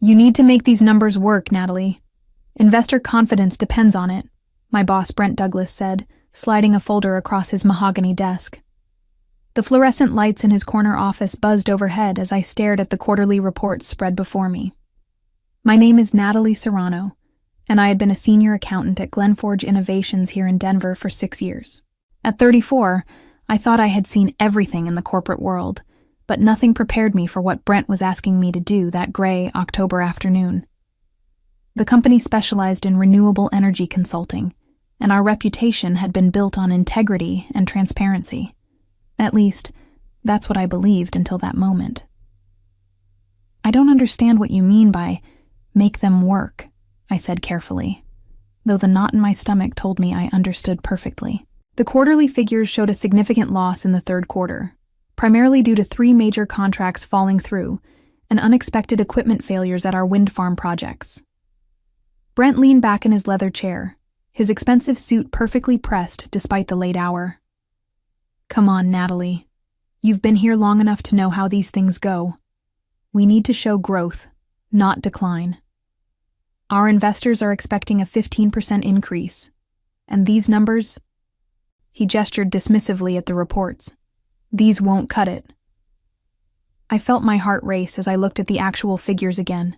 You need to make these numbers work, Natalie. Investor confidence depends on it, my boss Brent Douglas said, sliding a folder across his mahogany desk. The fluorescent lights in his corner office buzzed overhead as I stared at the quarterly reports spread before me. My name is Natalie Serrano, and I had been a senior accountant at Glenforge Innovations here in Denver for 6 years. At 34, I thought I had seen everything in the corporate world, but nothing prepared me for what Brent was asking me to do that gray October afternoon. The company specialized in renewable energy consulting, and our reputation had been built on integrity and transparency. At least, that's what I believed until that moment. I don't understand what you mean by make them work, I said carefully, though the knot in my stomach told me I understood perfectly. The quarterly figures showed a significant loss in the third quarter, primarily due to 3 major contracts falling through and unexpected equipment failures at our wind farm projects. Brent leaned back in his leather chair, his expensive suit perfectly pressed despite the late hour. Come on, Natalie. You've been here long enough to know how these things go. We need to show growth, not decline. Our investors are expecting a 15% increase, and these numbers... He gestured dismissively at the reports. These won't cut it. I felt my heart race as I looked at the actual figures again.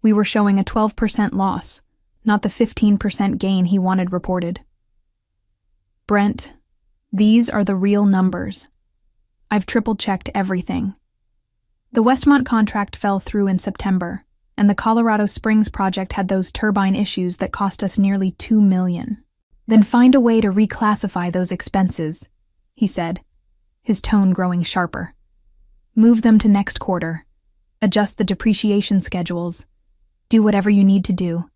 We were showing a 12% loss, not the 15% gain he wanted reported. Brent, these are the real numbers. I've triple-checked everything. The Westmont contract fell through in September, and the Colorado Springs project had those turbine issues that cost us nearly $2 million. Then find a way to reclassify those expenses, he said, his tone growing sharper. Move them to next quarter. Adjust the depreciation schedules. Do whatever you need to do.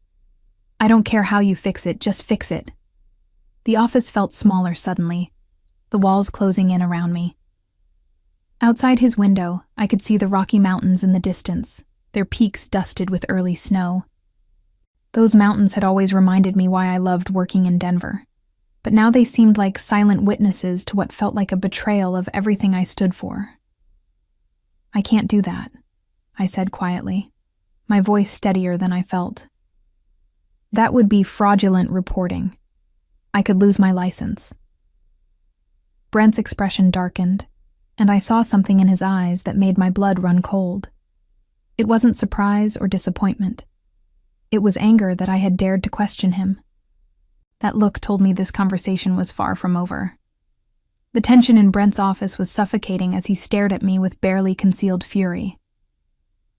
I don't care how you fix it, just fix it. The office felt smaller suddenly, the walls closing in around me. Outside his window, I could see the Rocky Mountains in the distance, their peaks dusted with early snow. Those mountains had always reminded me why I loved working in Denver, but now they seemed like silent witnesses to what felt like a betrayal of everything I stood for. I can't do that, I said quietly, my voice steadier than I felt. That would be fraudulent reporting. I could lose my license. Brent's expression darkened, and I saw something in his eyes that made my blood run cold. It wasn't surprise or disappointment. It was anger that I had dared to question him. That look told me this conversation was far from over. The tension in Brent's office was suffocating as he stared at me with barely concealed fury.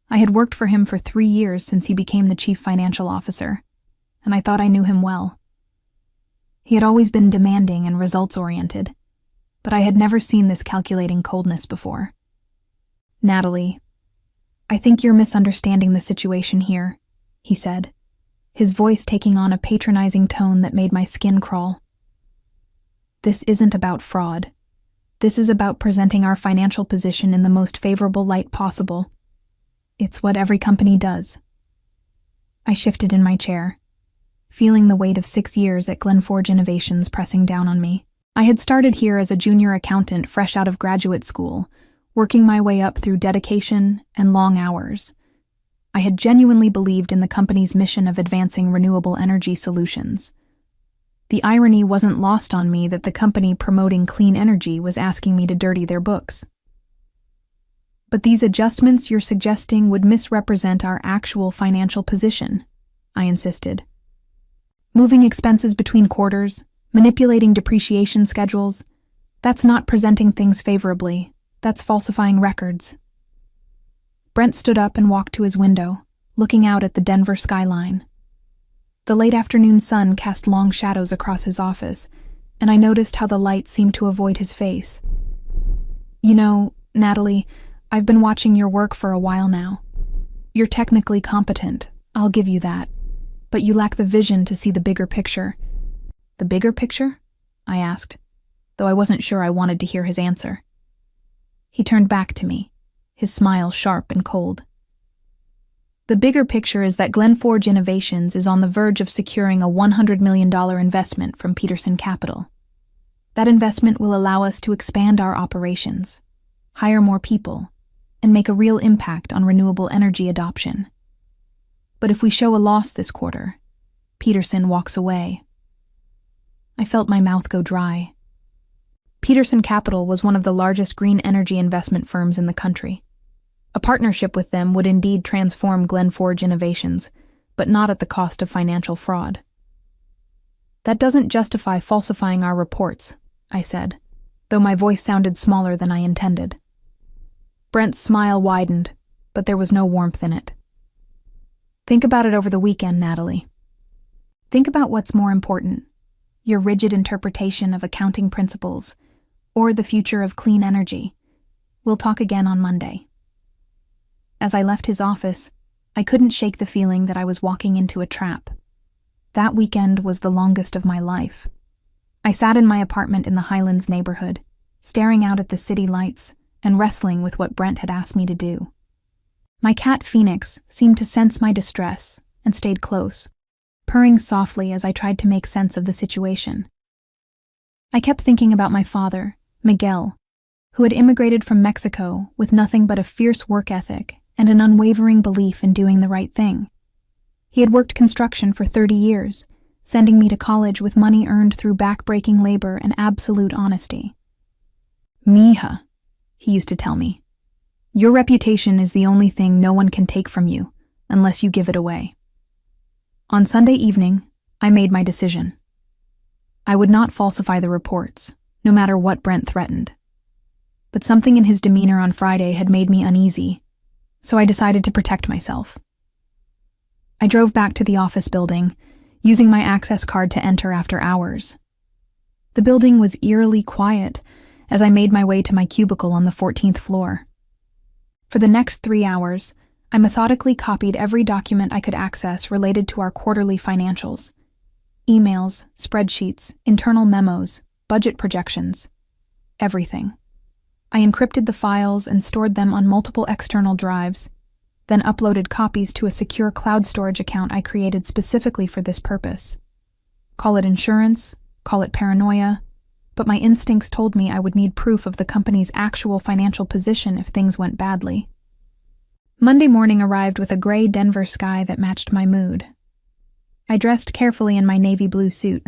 I had worked for him for 3 years since he became the chief financial officer, and I thought I knew him well. He had always been demanding and results-oriented, but I had never seen this calculating coldness before. Natalie, I think you're misunderstanding the situation here, he said, his voice taking on a patronizing tone that made my skin crawl. This isn't about fraud. This is about presenting our financial position in the most favorable light possible. It's what every company does. I shifted in my chair, feeling the weight of 6 years at Glenforge Innovations pressing down on me. I had started here as a junior accountant fresh out of graduate school, working my way up through dedication and long hours. I had genuinely believed in the company's mission of advancing renewable energy solutions. The irony wasn't lost on me that the company promoting clean energy was asking me to dirty their books. But these adjustments you're suggesting would misrepresent our actual financial position, I insisted. Moving expenses between quarters, manipulating depreciation schedules, that's not presenting things favorably, that's falsifying records. Brent stood up and walked to his window, looking out at the Denver skyline. The late afternoon sun cast long shadows across his office, and I noticed how the light seemed to avoid his face. You know, Natalie, I've been watching your work for a while now. You're technically competent, I'll give you that, but you lack the vision to see the bigger picture. The bigger picture? I asked, though I wasn't sure I wanted to hear his answer. He turned back to me, his smile sharp and cold. The bigger picture is that Glenforge Innovations is on the verge of securing a $100 million investment from Peterson Capital. That investment will allow us to expand our operations, hire more people, and make a real impact on renewable energy adoption. But if we show a loss this quarter, Peterson walks away. I felt my mouth go dry. Peterson Capital was one of the largest green energy investment firms in the country. A partnership with them would indeed transform Glenforge Innovations, but not at the cost of financial fraud. That doesn't justify falsifying our reports, I said, though my voice sounded smaller than I intended. Brent's smile widened, but there was no warmth in it. Think about it over the weekend, Natalie. Think about what's more important, your rigid interpretation of accounting principles, or the future of clean energy. We'll talk again on Monday. As I left his office, I couldn't shake the feeling that I was walking into a trap. That weekend was the longest of my life. I sat in my apartment in the Highlands neighborhood, staring out at the city lights and wrestling with what Brent had asked me to do. My cat Phoenix seemed to sense my distress and stayed close, purring softly as I tried to make sense of the situation. I kept thinking about my father, Miguel, who had immigrated from Mexico with nothing but a fierce work ethic and an unwavering belief in doing the right thing. He had worked construction for 30 years, sending me to college with money earned through back-breaking labor and absolute honesty. Mija, he used to tell me, your reputation is the only thing no one can take from you unless you give it away. On Sunday evening, I made my decision. I would not falsify the reports, no matter what Brent threatened. But something in his demeanor on Friday had made me uneasy, so I decided to protect myself. I drove back to the office building, using my access card to enter after hours. The building was eerily quiet as I made my way to my cubicle on the 14th floor. For the next 3 hours, I methodically copied every document I could access related to our quarterly financials. Emails, spreadsheets, internal memos, budget projections. Everything. I encrypted the files and stored them on multiple external drives, then uploaded copies to a secure cloud storage account I created specifically for this purpose. Call it insurance, call it paranoia, but my instincts told me I would need proof of the company's actual financial position if things went badly. Monday morning arrived with a gray Denver sky that matched my mood. I dressed carefully in my navy blue suit,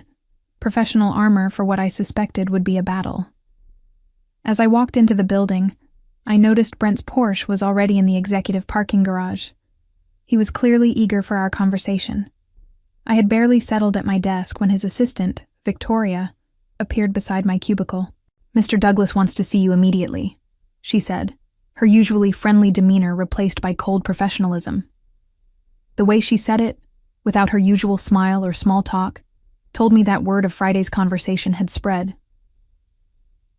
professional armor for what I suspected would be a battle. As I walked into the building, I noticed Brent's Porsche was already in the executive parking garage. He was clearly eager for our conversation. I had barely settled at my desk when his assistant, Victoria, appeared beside my cubicle. "Mr. Douglas wants to see you immediately," she said, her usually friendly demeanor replaced by cold professionalism. The way she said it, without her usual smile or small talk, told me that word of Friday's conversation had spread.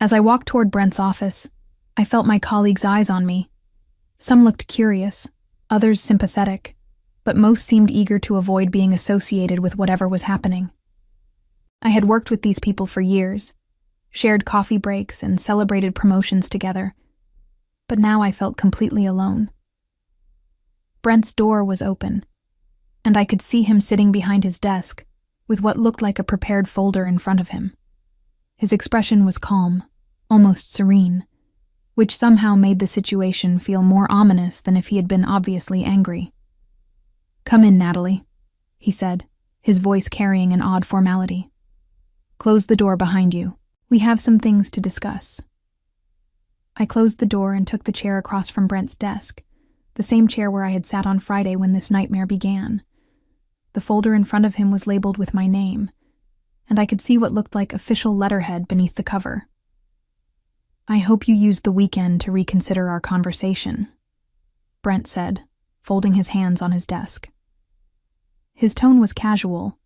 As I walked toward Brent's office, I felt my colleagues' eyes on me. Some looked curious, others sympathetic, but most seemed eager to avoid being associated with whatever was happening. I had worked with these people for years, shared coffee breaks and celebrated promotions together, but now I felt completely alone. Brent's door was open, and I could see him sitting behind his desk with what looked like a prepared folder in front of him. His expression was calm, almost serene, which somehow made the situation feel more ominous than if he had been obviously angry. "Come in, Natalie," he said, his voice carrying an odd formality. "Close the door behind you. We have some things to discuss." I closed the door and took the chair across from Brent's desk, the same chair where I had sat on Friday when this nightmare began. The folder in front of him was labeled with my name, and I could see what looked like official letterhead beneath the cover. "I hope you used the weekend to reconsider our conversation," Brent said, folding his hands on his desk. His tone was casual,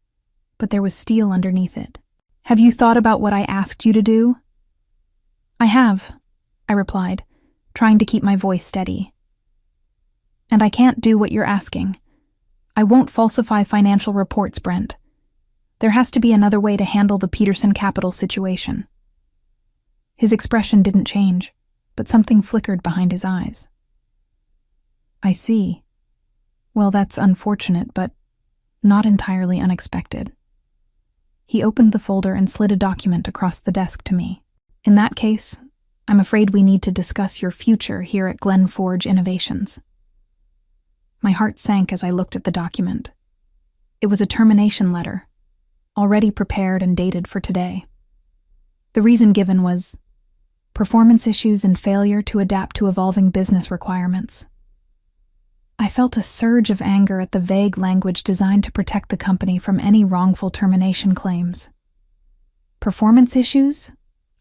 but there was steel underneath it. "Have you thought about what I asked you to do?" "I have," I replied, trying to keep my voice steady. "And I can't do what you're asking. I won't falsify financial reports, Brent. There has to be another way to handle the Peterson Capital situation." His expression didn't change, but something flickered behind his eyes. "I see. Well, that's unfortunate, but not entirely unexpected." He opened the folder and slid a document across the desk to me. "In that case, I'm afraid we need to discuss your future here at Glenforge Innovations." My heart sank as I looked at the document. It was a termination letter, already prepared and dated for today. The reason given was performance issues and failure to adapt to evolving business requirements. I felt a surge of anger at the vague language designed to protect the company from any wrongful termination claims. Performance issues?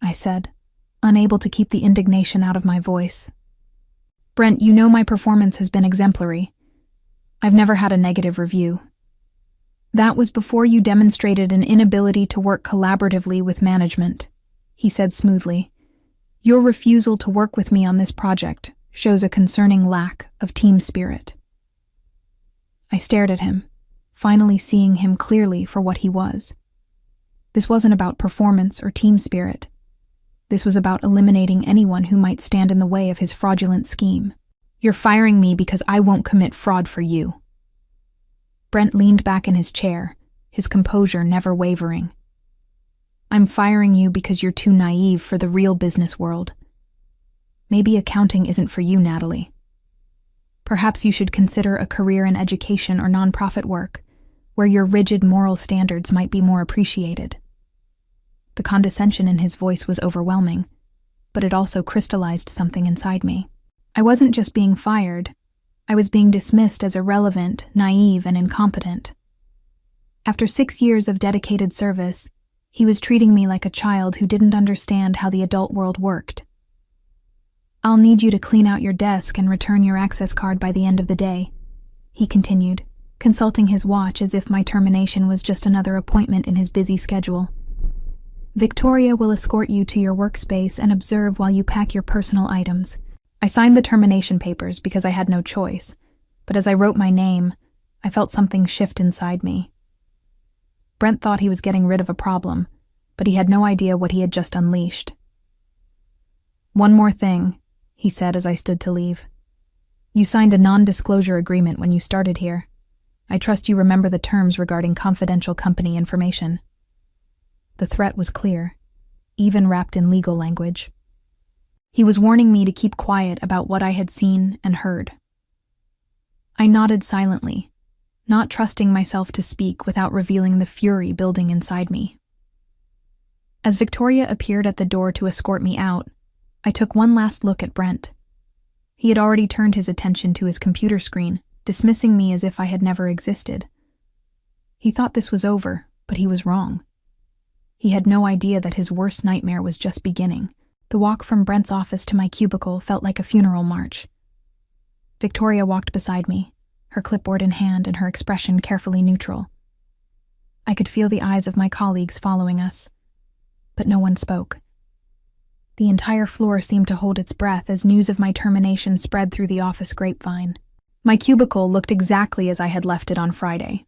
I said, unable to keep the indignation out of my voice. Brent, you know my performance has been exemplary. I've never had a negative review. That was before you demonstrated an inability to work collaboratively with management, he said smoothly. Your refusal to work with me on this project shows a concerning lack of team spirit. I stared at him, finally seeing him clearly for what he was. This wasn't about performance or team spirit. This was about eliminating anyone who might stand in the way of his fraudulent scheme. You're firing me because I won't commit fraud for you. Brent leaned back in his chair, his composure never wavering. I'm firing you because you're too naive for the real business world. Maybe accounting isn't for you, Natalie. Perhaps you should consider a career in education or nonprofit work, where your rigid moral standards might be more appreciated. The condescension in his voice was overwhelming, but it also crystallized something inside me. I wasn't just being fired. I was being dismissed as irrelevant, naive, and incompetent. After 6 years of dedicated service, he was treating me like a child who didn't understand how the adult world worked. I'll need you to clean out your desk and return your access card by the end of the day, he continued, consulting his watch as if my termination was just another appointment in his busy schedule. Victoria will escort you to your workspace and observe while you pack your personal items. I signed the termination papers because I had no choice, but as I wrote my name, I felt something shift inside me. Brent thought he was getting rid of a problem, but he had no idea what he had just unleashed. One more thing, he said as I stood to leave. You signed a non-disclosure agreement when you started here. I trust you remember the terms regarding confidential company information. The threat was clear, even wrapped in legal language. He was warning me to keep quiet about what I had seen and heard. I nodded silently, not trusting myself to speak without revealing the fury building inside me. As Victoria appeared at the door to escort me out, I took one last look at Brent. He had already turned his attention to his computer screen, dismissing me as if I had never existed. He thought this was over, but he was wrong. He had no idea that his worst nightmare was just beginning. The walk from Brent's office to my cubicle felt like a funeral march. Victoria walked beside me, her clipboard in hand and her expression carefully neutral. I could feel the eyes of my colleagues following us, but no one spoke. The entire floor seemed to hold its breath as news of my termination spread through the office grapevine. My cubicle looked exactly as I had left it on Friday.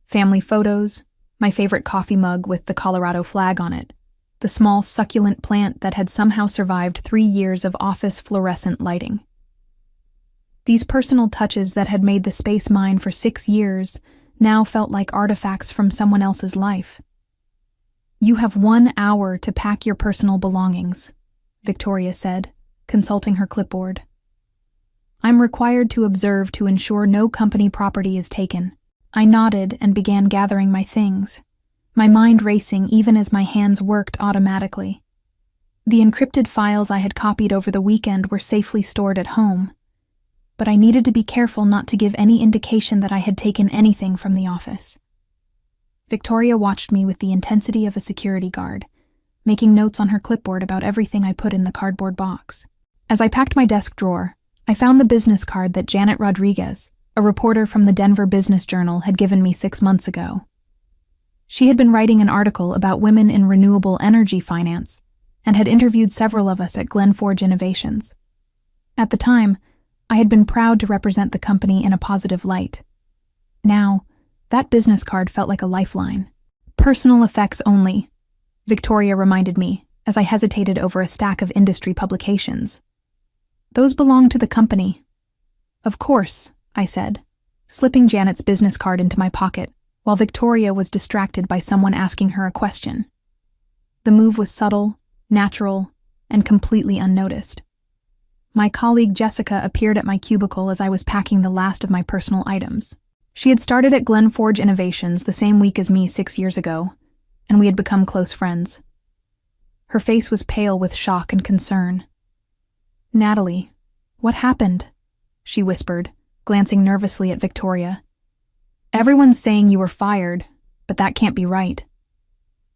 Family photos, my favorite coffee mug with the Colorado flag on it, the small succulent plant that had somehow survived 3 years of office fluorescent lighting. These personal touches that had made the space mine for 6 years now felt like artifacts from someone else's life. You have 1 hour to pack your personal belongings, Victoria said, consulting her clipboard. I'm required to observe to ensure no company property is taken. I nodded and began gathering my things, my mind racing even as my hands worked automatically. The encrypted files I had copied over the weekend were safely stored at home, but I needed to be careful not to give any indication that I had taken anything from the office. Victoria watched me with the intensity of a security guard, making notes on her clipboard about everything I put in the cardboard box. As I packed my desk drawer, I found the business card that Janet Rodriguez, a reporter from the Denver Business Journal, had given me 6 months ago. She had been writing an article about women in renewable energy finance and had interviewed several of us at Glenforge Innovations. At the time, I had been proud to represent the company in a positive light. Now, that business card felt like a lifeline. Personal effects only, Victoria reminded me as I hesitated over a stack of industry publications. Those belong to the company. Of course, I said, slipping Janet's business card into my pocket while Victoria was distracted by someone asking her a question. The move was subtle, natural, and completely unnoticed. My colleague Jessica appeared at my cubicle as I was packing the last of my personal items. She had started at Glenforge Innovations the same week as me 6 years ago, and we had become close friends. Her face was pale with shock and concern. "Natalie, what happened?" she whispered, glancing nervously at Victoria. "Everyone's saying you were fired, but that can't be right."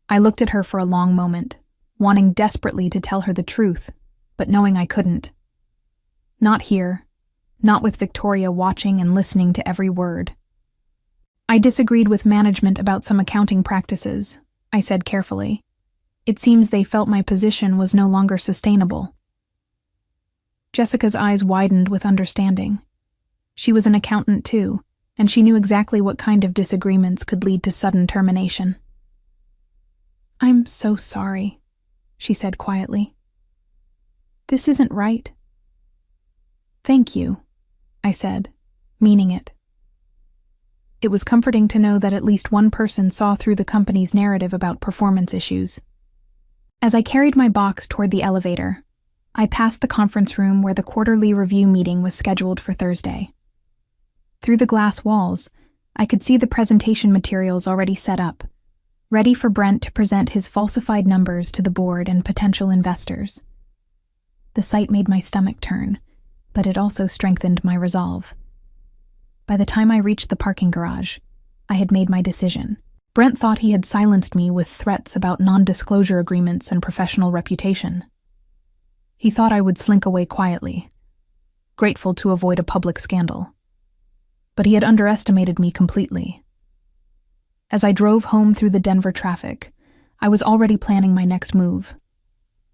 I looked at her for a long moment, wanting desperately to tell her the truth, but knowing I couldn't. Not here, not with Victoria watching and listening to every word. "I disagreed with management about some accounting practices," I said carefully. "It seems they felt my position was no longer sustainable." Jessica's eyes widened with understanding. She was an accountant too, and she knew exactly what kind of disagreements could lead to sudden termination. "I'm so sorry," she said quietly. "This isn't right." "Thank you," I said, meaning it. It was comforting to know that at least one person saw through the company's narrative about performance issues. As I carried my box toward the elevator, I passed the conference room where the quarterly review meeting was scheduled for Thursday. Through the glass walls, I could see the presentation materials already set up, ready for Brent to present his falsified numbers to the board and potential investors. The sight made my stomach turn, but it also strengthened my resolve. By the time I reached the parking garage, I had made my decision. Brent thought he had silenced me with threats about non-disclosure agreements and professional reputation. He thought I would slink away quietly, grateful to avoid a public scandal. But he had underestimated me completely. As I drove home through the Denver traffic, I was already planning my next move.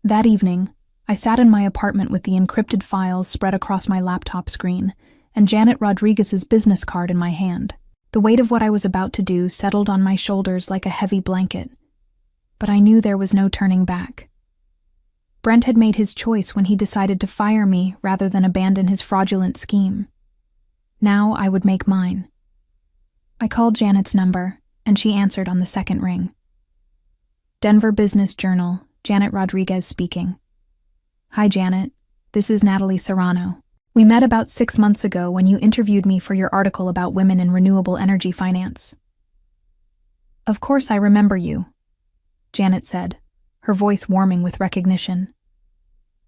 That evening, I sat in my apartment with the encrypted files spread across my laptop screen and Janet Rodriguez's business card in my hand. The weight of what I was about to do settled on my shoulders like a heavy blanket, but I knew there was no turning back. Brent had made his choice when he decided to fire me rather than abandon his fraudulent scheme. Now I would make mine. I called Janet's number, and she answered on the second ring. Denver Business Journal, Janet Rodriguez speaking. "Hi, Janet. This is Natalie Serrano. We met about 6 months ago when you interviewed me for your article about women in renewable energy finance." "Of course I remember you," Janet said, her voice warming with recognition.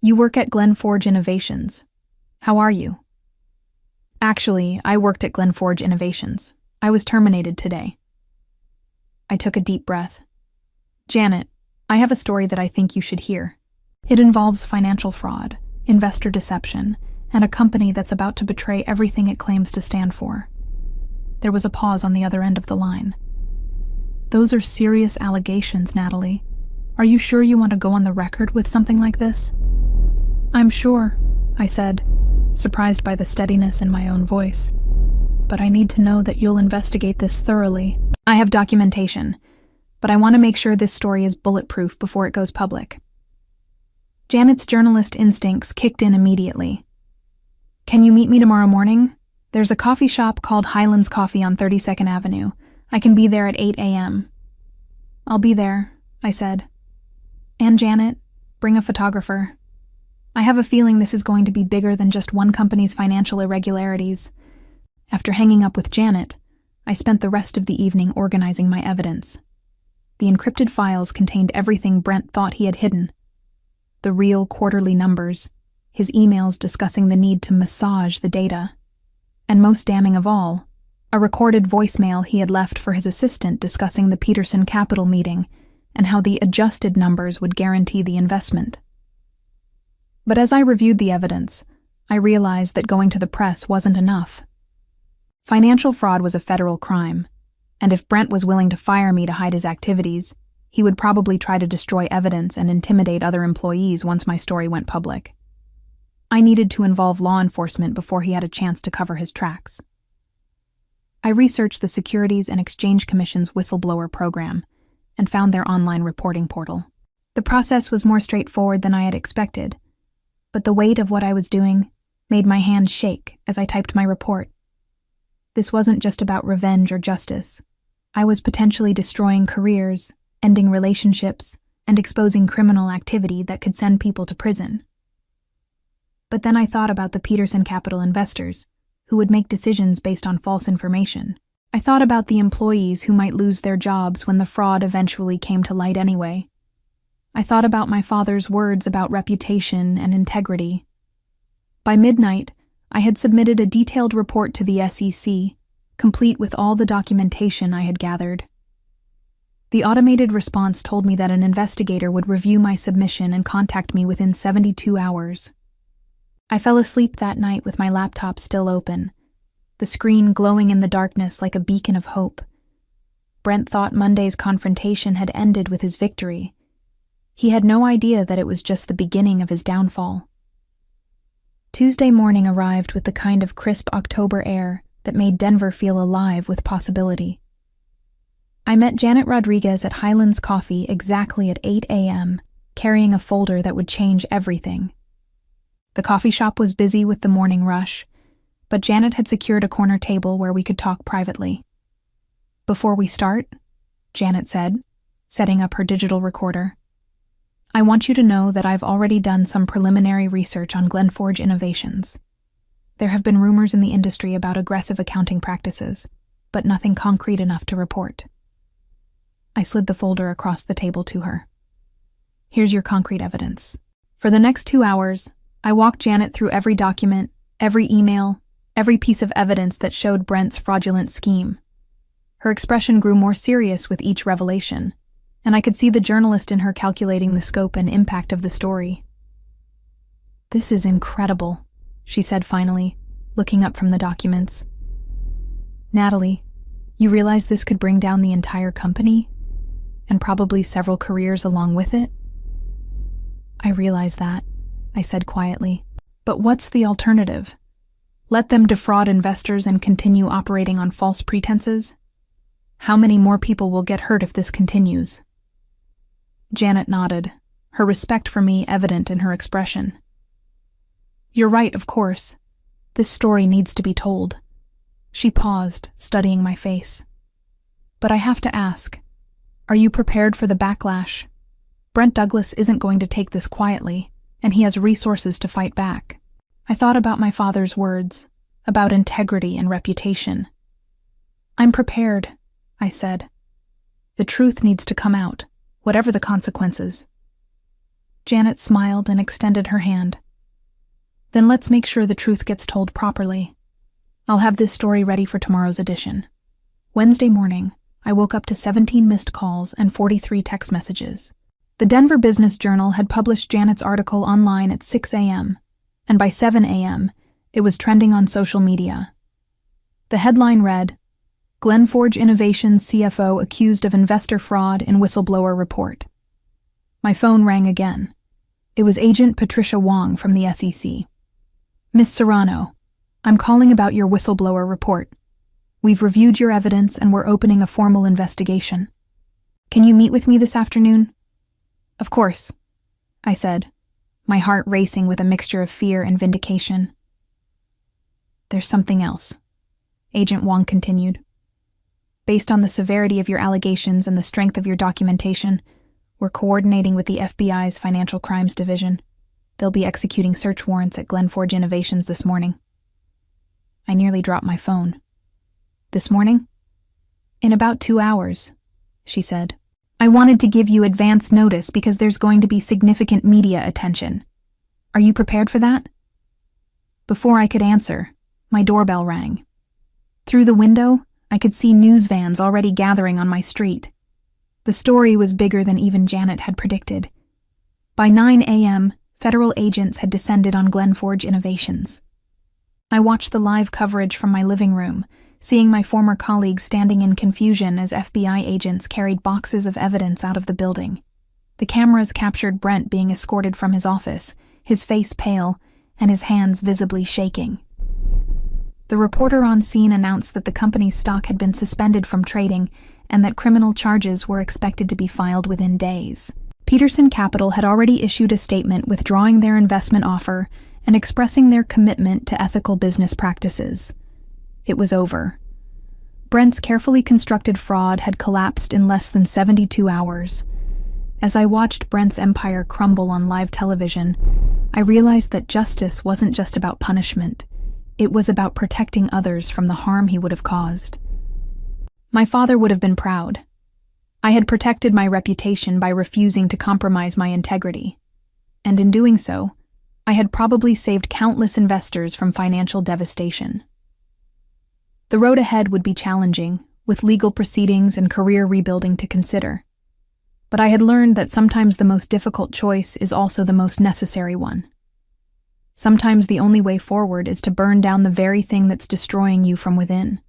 "You work at Glenforge Innovations. How are you?" "Actually, I worked at Glenforge Innovations. I was terminated today." I took a deep breath. "Janet, I have a story that I think you should hear. It involves financial fraud, investor deception, and a company that's about to betray everything it claims to stand for." There was a pause on the other end of the line. "Those are serious allegations, Natalie. Are you sure you want to go on the record with something like this?" "I'm sure," I said, surprised by the steadiness in my own voice. "But I need to know that you'll investigate this thoroughly. I have documentation, but I want to make sure this story is bulletproof before it goes public." Janet's journalist instincts kicked in immediately. "Can you meet me tomorrow morning? There's a coffee shop called Highlands Coffee on 32nd Avenue. I can be there at 8 a.m. "I'll be there," I said. "And Janet, bring a photographer. I have a feeling this is going to be bigger than just one company's financial irregularities." After hanging up with Janet, I spent the rest of the evening organizing my evidence. The encrypted files contained everything Brent thought he had hidden. The real quarterly numbers, his emails discussing the need to massage the data, and most damning of all, a recorded voicemail he had left for his assistant discussing the Peterson Capital meeting and how the adjusted numbers would guarantee the investment. But as I reviewed the evidence, I realized that going to the press wasn't enough. Financial fraud was a federal crime, and if Brent was willing to fire me to hide his activities, he would probably try to destroy evidence and intimidate other employees once my story went public. I needed to involve law enforcement before he had a chance to cover his tracks. I researched the Securities and Exchange Commission's whistleblower program and found their online reporting portal. The process was more straightforward than I had expected, but the weight of what I was doing made my hands shake as I typed my report. This wasn't just about revenge or justice. I was potentially destroying careers, ending relationships, and exposing criminal activity that could send people to prison. But then I thought about the Peterson Capital investors, who would make decisions based on false information. I thought about the employees who might lose their jobs when the fraud eventually came to light anyway. I thought about my father's words about reputation and integrity. By midnight, I had submitted a detailed report to the SEC, complete with all the documentation I had gathered. The automated response told me that an investigator would review my submission and contact me within 72 hours. I fell asleep that night with my laptop still open, the screen glowing in the darkness like a beacon of hope. Brent thought Monday's confrontation had ended with his victory. He had no idea that it was just the beginning of his downfall. Tuesday morning arrived with the kind of crisp October air that made Denver feel alive with possibility. I met Janet Rodriguez at Highlands Coffee exactly at 8 a.m., carrying a folder that would change everything. The coffee shop was busy with the morning rush, but Janet had secured a corner table where we could talk privately. "Before we start," Janet said, setting up her digital recorder, "I want you to know that I've already done some preliminary research on Glenforge Innovations. There have been rumors in the industry about aggressive accounting practices, but nothing concrete enough to report." I slid the folder across the table to her. "Here's your concrete evidence." For the next 2 hours, I walked Janet through every document, every email, every piece of evidence that showed Brent's fraudulent scheme. Her expression grew more serious with each revelation, and I could see the journalist in her calculating the scope and impact of the story. "This is incredible," she said finally, looking up from the documents. "Natalie, you realize this could bring down the entire company? And probably several careers along with it?" "I realize that," I said quietly. "But what's the alternative? Let them defraud investors and continue operating on false pretenses? How many more people will get hurt if this continues?" Janet nodded, her respect for me evident in her expression. "You're right, of course. This story needs to be told." She paused, studying my face. "But I have to ask, are you prepared for the backlash? Brent Douglas isn't going to take this quietly, and he has resources to fight back." I thought about my father's words, about integrity and reputation. "I'm prepared," I said. "The truth needs to come out, whatever the consequences." Janet smiled and extended her hand. "Then let's make sure the truth gets told properly. I'll have this story ready for tomorrow's edition." Wednesday morning, I woke up to 17 missed calls and 43 text messages. The Denver Business Journal had published Janet's article online at 6 a.m., and by 7 a.m., it was trending on social media. The headline read, "Glenforge Innovations CFO accused of investor fraud in whistleblower report." My phone rang again. It was Agent Patricia Wong from the SEC. "Miss Serrano, I'm calling about your whistleblower report. We've reviewed your evidence and we're opening a formal investigation. Can you meet with me this afternoon?" "Of course," I said, my heart racing with a mixture of fear and vindication. "There's something else," Agent Wong continued. "Based on the severity of your allegations and the strength of your documentation, we're coordinating with the FBI's Financial Crimes Division. They'll be executing search warrants at Glenforge Innovations this morning." I nearly dropped my phone. "This morning?" "In about 2 hours," she said. "I wanted to give you advance notice because there's going to be significant media attention. Are you prepared for that?" Before I could answer, my doorbell rang. Through the window, I could see news vans already gathering on my street. The story was bigger than even Janet had predicted. By 9 a.m., federal agents had descended on Glenforge Innovations. I watched the live coverage from my living room, seeing my former colleagues standing in confusion as FBI agents carried boxes of evidence out of the building. The cameras captured Brent being escorted from his office, his face pale, and his hands visibly shaking. The reporter on scene announced that the company's stock had been suspended from trading and that criminal charges were expected to be filed within days. Peterson Capital had already issued a statement withdrawing their investment offer and expressing their commitment to ethical business practices. It was over. Brent's carefully constructed fraud had collapsed in less than 72 hours. As I watched Brent's empire crumble on live television, I realized that justice wasn't just about punishment. It was about protecting others from the harm he would have caused. My father would have been proud. I had protected my reputation by refusing to compromise my integrity. And in doing so, I had probably saved countless investors from financial devastation. The road ahead would be challenging, with legal proceedings and career rebuilding to consider. But I had learned that sometimes the most difficult choice is also the most necessary one. Sometimes the only way forward is to burn down the very thing that's destroying you from within.